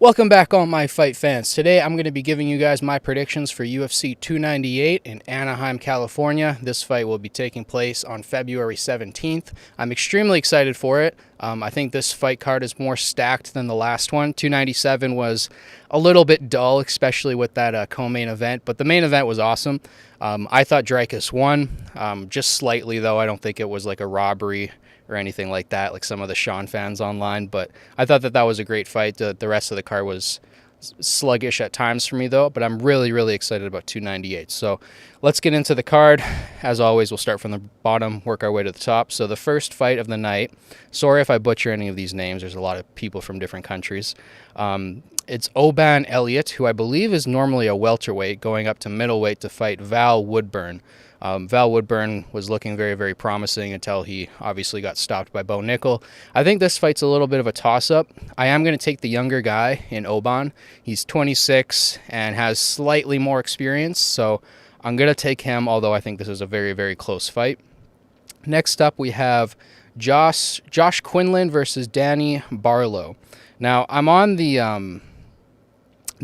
Welcome back, all my fight fans. Today I'm going to be giving you guys my predictions for UFC 298 in Anaheim, California. This fight will be taking place on February 17th. I'm extremely excited for it. I think this fight card is more stacked than the last one. 297 was a little bit dull, especially with that co-main event, but the main event was awesome. I thought Dreykus won, just slightly though. I don't think it was like a robbery or anything like that, like some of the Sean fans online. But I thought that was a great fight. The rest of the card was sluggish at times for me, though. But I'm really, really excited about 298. So let's get into the card. As always, we'll start from the bottom, work our way to the top. So the first fight of the night, sorry if I butcher any of these names. There's a lot of people from different countries. It's Oban Elliott, who I believe is normally a welterweight, going up to middleweight to fight Val Woodburn. Val Woodburn was looking very, very promising until he obviously got stopped by Bo Nickel. I think this fight's a little bit of a toss-up. I am going to take the younger guy in Oban. He's 26 and has slightly more experience, so I'm going to take him, although I think this is a very, very close fight. Next up, we have Josh Quinlan versus Danny Barlow. Now, I'm on the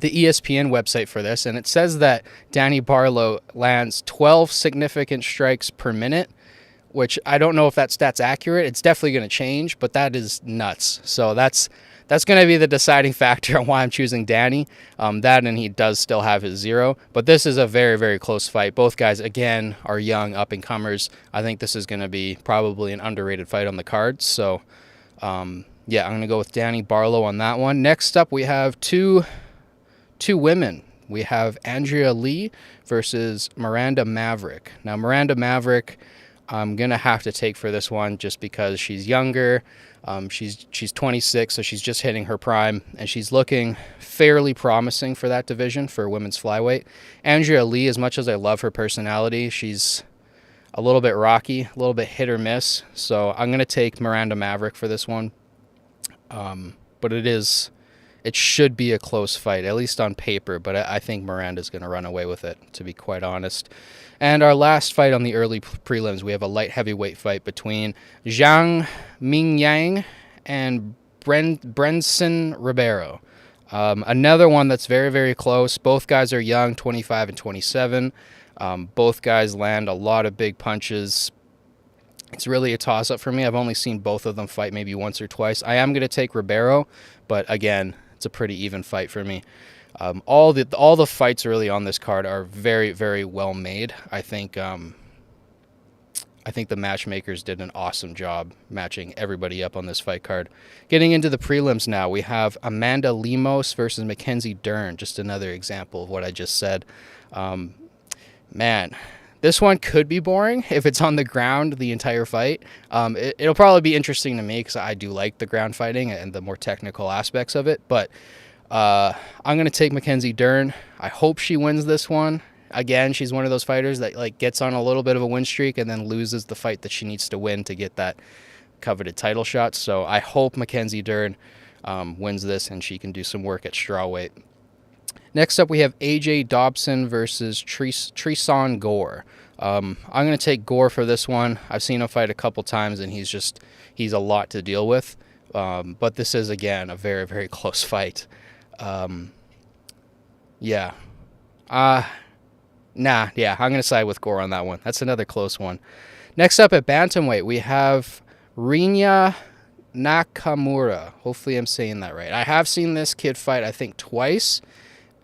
ESPN website for this, and it says that Danny Barlow lands 12 significant strikes per minute, which I don't know if that stat's accurate. It's definitely going to change, but that is nuts. So that's going to be the deciding factor on why I'm choosing Danny. That, and he does still have his 0, but this is a very, very close fight. Both guys, again, are young up-and-comers. I think this is going to be probably an underrated fight on the card. So, yeah, I'm going to go with Danny Barlow on that one. Next up, we have two women. We have Andrea Lee versus Miranda Maverick. Now, Miranda Maverick, I'm going to have to take for this one just because she's younger. She's 26, so she's just hitting her prime, and she's looking fairly promising for that division for women's flyweight. Andrea Lee, as much as I love her personality, she's a little bit rocky, a little bit hit or miss. So I'm going to take Miranda Maverick for this one. But it should be a close fight, at least on paper, but I think Miranda's going to run away with it, to be quite honest. And our last fight on the early prelims, we have a light heavyweight fight between Zhang Mingyang and Brenson Ribeiro. Another one that's very, very close. Both guys are young, 25 and 27. Both guys land a lot of big punches. It's really a toss-up for me. I've only seen both of them fight maybe once or twice. I am going to take Ribeiro, but again, it's a pretty even fight for me. All the fights really on this card are very, very well made. I think the matchmakers did an awesome job matching everybody up on this fight card. Getting into the prelims now, we have Amanda Lemos versus Mackenzie Dern. Just another example of what I just said. Man, this one could be boring if it's on the ground the entire fight. It'll probably be interesting to me because I do like the ground fighting and the more technical aspects of it. But I'm going to take Mackenzie Dern. I hope she wins this one. Again, she's one of those fighters that gets on a little bit of a win streak and then loses the fight that she needs to win to get that coveted title shot. So I hope Mackenzie Dern wins this and she can do some work at strawweight. Next up, we have AJ Dobson versus Treson Gore. I'm going to take Gore for this one. I've seen him fight a couple times, and he's a lot to deal with. But this is, again, a very, very close fight. I'm going to side with Gore on that one. That's another close one. Next up at bantamweight, we have Rinya Nakamura. Hopefully I'm saying that right. I have seen this kid fight, I think, twice.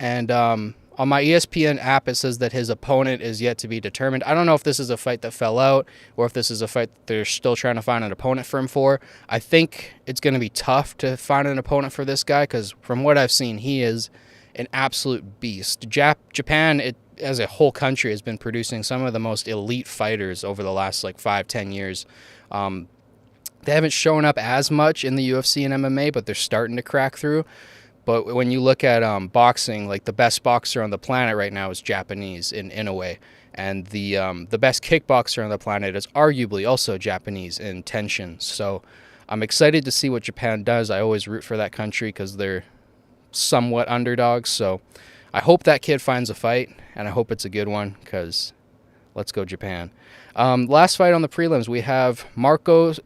And on my ESPN app, it says that his opponent is yet to be determined. I don't know if this is a fight that fell out or if this is a fight that they're still trying to find an opponent for him for. I think it's going to be tough to find an opponent for this guy because from what I've seen, he is an absolute beast. Japan, as a whole country, has been producing some of the most elite fighters over the last 5-10 years. They haven't shown up as much in the UFC and MMA, but they're starting to crack through. But when you look at boxing, the best boxer on the planet right now is Japanese in a way. And the best kickboxer on the planet is arguably also Japanese in Tenshin. So I'm excited to see what Japan does. I always root for that country because they're somewhat underdogs. So I hope that kid finds a fight, and I hope it's a good one because let's go Japan. Last fight on the prelims, we have Marcos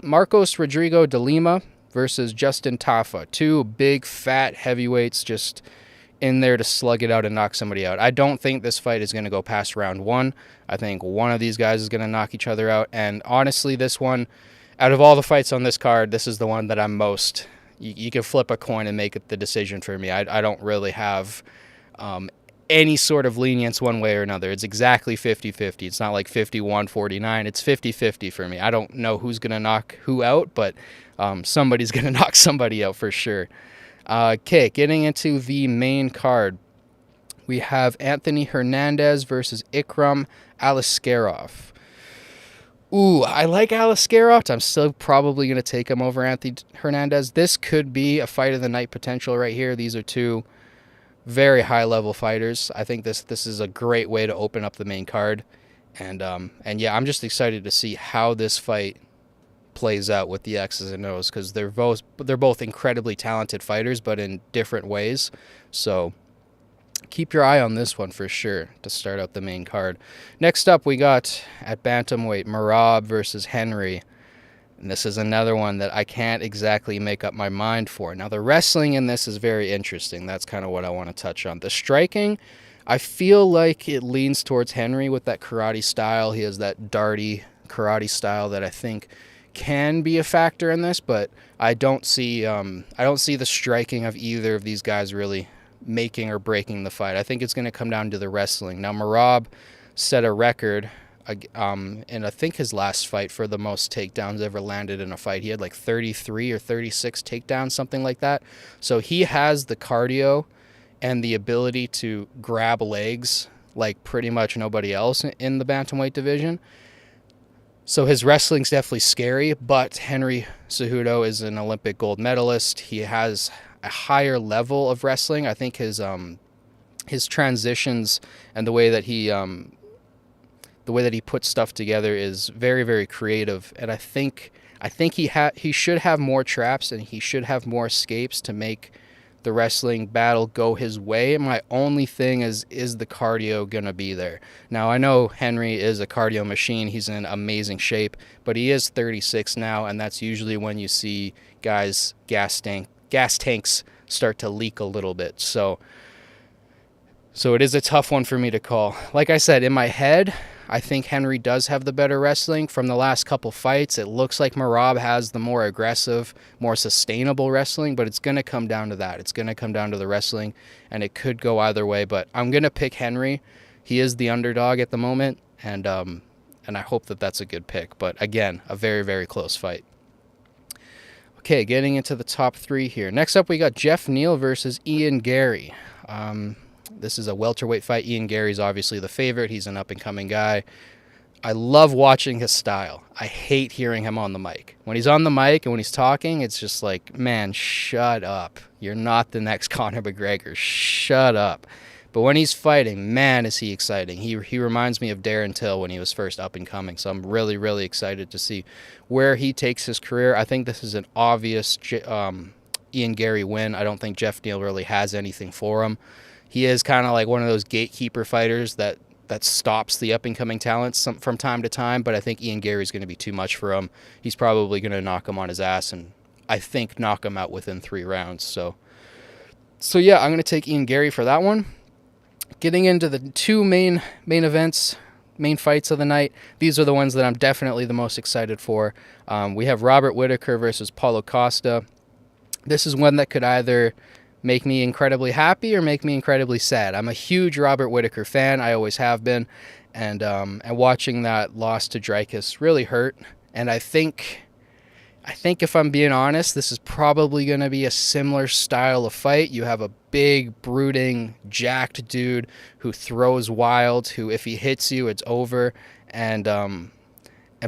Rodrigo de Lima versus Justin Tafa. Two big, fat heavyweights just in there to slug it out and knock somebody out. I don't think this fight is going to go past round one. I think one of these guys is going to knock each other out. And honestly, this one, out of all the fights on this card, this is the one that I'm most... You can flip a coin and make it the decision for me. I don't really have any sort of lenience one way or another. It's exactly 50-50. It's not like 51-49. It's 50-50 for me. I don't know who's going to knock who out, but somebody's going to knock somebody out for sure. Okay, getting into the main card, we have Anthony Hernandez versus Ikram Aliskerov. Ooh, I like Aliskerov. I'm still probably going to take him over Anthony Hernandez. This could be a fight of the night potential right here. These are two very high-level fighters. I think this is a great way to open up the main card. And yeah, I'm just excited to see how this fight plays out with the X's and O's, because they're both incredibly talented fighters, but in different ways. So keep your eye on this one for sure to start out the main card. Next up, we got at bantamweight Merab versus Henry. And this is another one that I can't exactly make up my mind for. Now, the wrestling in this is very interesting. That's kind of what I want to touch on. The striking, I feel like it leans towards Henry with that karate style. He has that darty karate style that I think can be a factor in this, but I don't see the striking of either of these guys really making or breaking the fight. I think it's going to come down to the wrestling. Now, Merab set a record in I think his last fight for the most takedowns ever landed in a fight. He had like 33 or 36 takedowns, something like that. So he has the cardio and the ability to grab legs like pretty much nobody else in the bantamweight division. So his wrestling's definitely scary, but Henry Cejudo is an Olympic gold medalist. He has a higher level of wrestling. I think his transitions and the way that he puts stuff together is very, very creative. And I think he should have more traps and he should have more escapes to make the wrestling battle go his way. My only thing is the cardio going to be there? Now, I know Henry is a cardio machine. He's in amazing shape, but he is 36 now, and that's usually when you see guys' gas tanks start to leak a little bit. So it is a tough one for me to call. Like I said, in my head, I think Henry does have the better wrestling. From the last couple fights, it looks like Merab has the more aggressive, more sustainable wrestling, but it's going to come down to that. It's going to come down to the wrestling, and it could go either way, but I'm going to pick Henry. He is the underdog at the moment, and I hope that that's a good pick. But again, a very, very close fight. Okay, getting into the top three here. Next up, we got Jeff Neal versus Ian Gary. This is a welterweight fight. Ian Gary's obviously the favorite. He's an up-and-coming guy. I love watching his style. I hate hearing him on the mic. When he's on the mic and when he's talking, it's just like, man, shut up. You're not the next Conor McGregor. Shut up. But when he's fighting, man, is he exciting. He reminds me of Darren Till when he was first up-and-coming. So I'm really, really excited to see where he takes his career. I think this is an obvious Ian Gary win. I don't think Jeff Neal really has anything for him. He is kind of like one of those gatekeeper fighters that stops the up-and-coming talents from time to time, but I think Ian Gary's going to be too much for him. He's probably going to knock him on his ass and I think knock him out within 3 rounds. So yeah, I'm going to take Ian Gary for that one. Getting into the two main events, main fights of the night, these are the ones that I'm definitely the most excited for. We have Robert Whittaker versus Paulo Costa. This is one that could either make me incredibly happy or make me incredibly sad. I'm a huge Robert Whittaker fan. I always have been. And watching that loss to Dricus really hurt. And I think if I'm being honest, this is probably going to be a similar style of fight. You have a big, brooding, jacked dude who throws wild, who if he hits you, it's over. And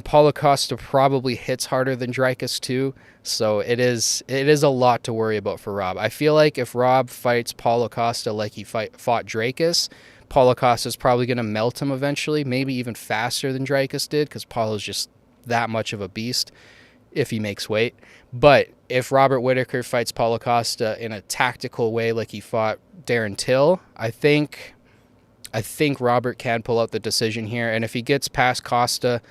Paulo Costa probably hits harder than Dricus too. So it is a lot to worry about for Rob. I feel like if Rob fights Paulo Costa like he fought Dricus, Paulo Costa's probably going to melt him eventually, maybe even faster than Dricus did, because Paulo's just that much of a beast if he makes weight. But if Robert Whittaker fights Paulo Costa in a tactical way like he fought Darren Till, I think Robert can pull out the decision here. And if he gets past Costa,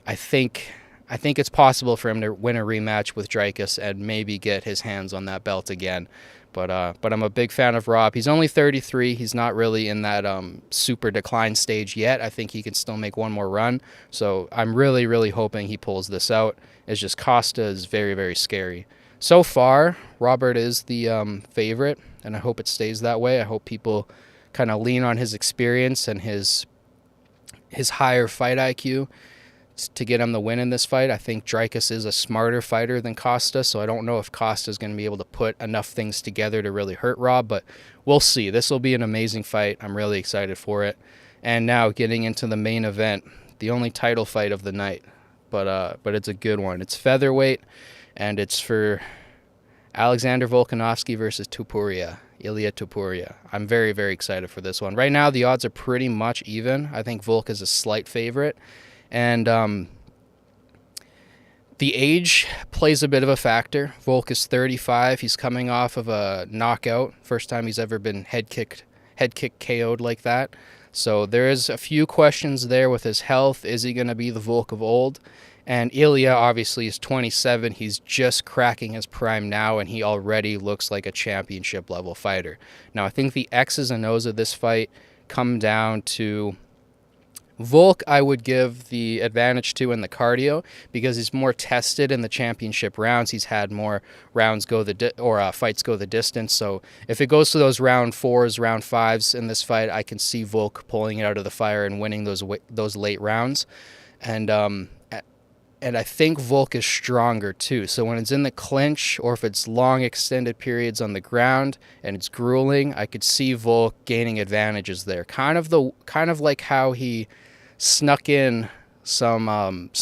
I think I think it's possible for him to win a rematch with Dricus and maybe get his hands on that belt again. But I'm a big fan of Rob. He's only 33. He's not really in that super decline stage yet. I think he can still make one more run. So I'm really, really hoping he pulls this out. It's just Costa is very, very scary. So far, Robert is the favorite, and I hope it stays that way. I hope people kind of lean on his experience and his higher fight IQ to get him the win in this fight. I think Dricus is a smarter fighter than Costa, so I don't know if Costa is going to be able to put enough things together to really hurt Rob, but we'll see. This will be an amazing fight. I'm really excited for it. And now getting into the main event, the only title fight of the night, but it's a good one. It's featherweight, and it's for Alexander Volkanovski versus Ilia Topuria. I'm very, very excited for this one. Right now, the odds are pretty much even. I think Volk is a slight favorite. And the age plays a bit of a factor. Volk is 35. He's coming off of a knockout. First time he's ever been head kick KO'd like that. So there is a few questions there with his health. Is he going to be the Volk of old? And Ilia obviously is 27. He's just cracking his prime now, and he already looks like a championship level fighter. Now, I think the X's and O's of this fight come down to Volk. I would give the advantage to in the cardio because he's more tested in the championship rounds. He's had more rounds go fights go the distance. So if it goes to those round 4s, round 5s in this fight, I can see Volk pulling it out of the fire and winning those late rounds. And I think Volk is stronger too. So when it's in the clinch or if it's long extended periods on the ground and it's grueling, I could see Volk gaining advantages there. Kind of like how he snuck in some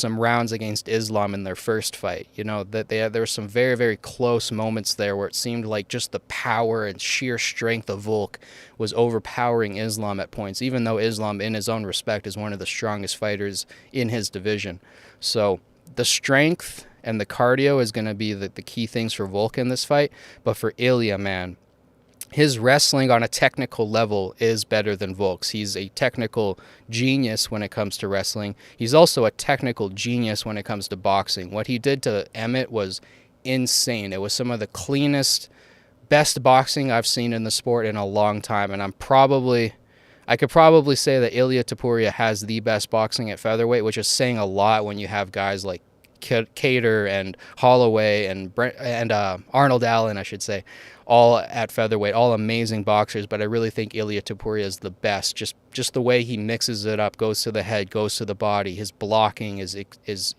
rounds against Islam in their first fight. You know, that there were some very, very close moments there where it seemed like just the power and sheer strength of Volk was overpowering Islam at points, even though Islam in his own respect is one of the strongest fighters in his division. So the strength and the cardio is going to be the key things for Volk in this fight. But for Ilia, man, his wrestling on a technical level is better than Volk's. He's a technical genius when it comes to wrestling. He's also a technical genius when it comes to boxing. What he did to Emmett was insane. It was some of the cleanest, best boxing I've seen in the sport in a long time. And I could probably say that Ilia Topuria has the best boxing at featherweight, which is saying a lot when you have guys like Cater and Holloway and Arnold Allen, I should say, all at featherweight, all amazing boxers. But I really think Ilia Topuria is the best. Just the way he mixes it up, goes to the head, goes to the body. His blocking is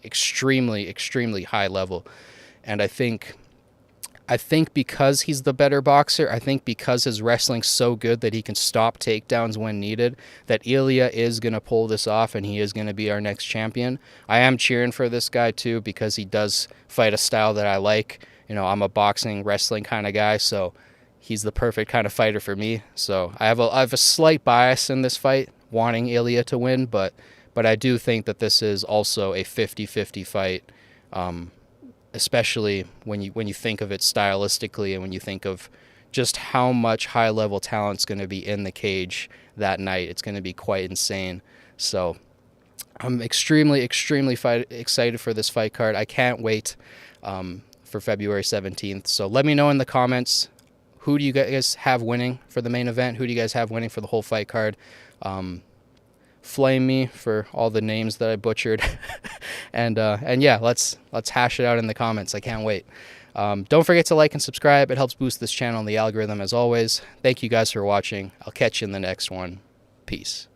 extremely, extremely high level. And I think because he's the better boxer, I think because his wrestling's so good that he can stop takedowns when needed, that Ilia is going to pull this off and he is going to be our next champion. I am cheering for this guy too because he does fight a style that I like. You know, I'm a boxing, wrestling kind of guy, so he's the perfect kind of fighter for me. So I have a slight bias in this fight, wanting Ilia to win, but I do think that this is also a 50-50 fight. Especially when you think of it stylistically and when you think of just how much high-level talent's going to be in the cage that night. It's going to be quite insane. So I'm extremely, extremely excited for this fight card. I can't wait for February 17th. So let me know in the comments, who do you guys have winning for the main event? Who do you guys have winning for the whole fight card? Flame me for all the names that I butchered. and yeah, let's hash it out in the comments. I can't wait. Don't forget to like and subscribe. It helps boost this channel and the algorithm as always. Thank you guys for watching. I'll catch you in the next one. Peace.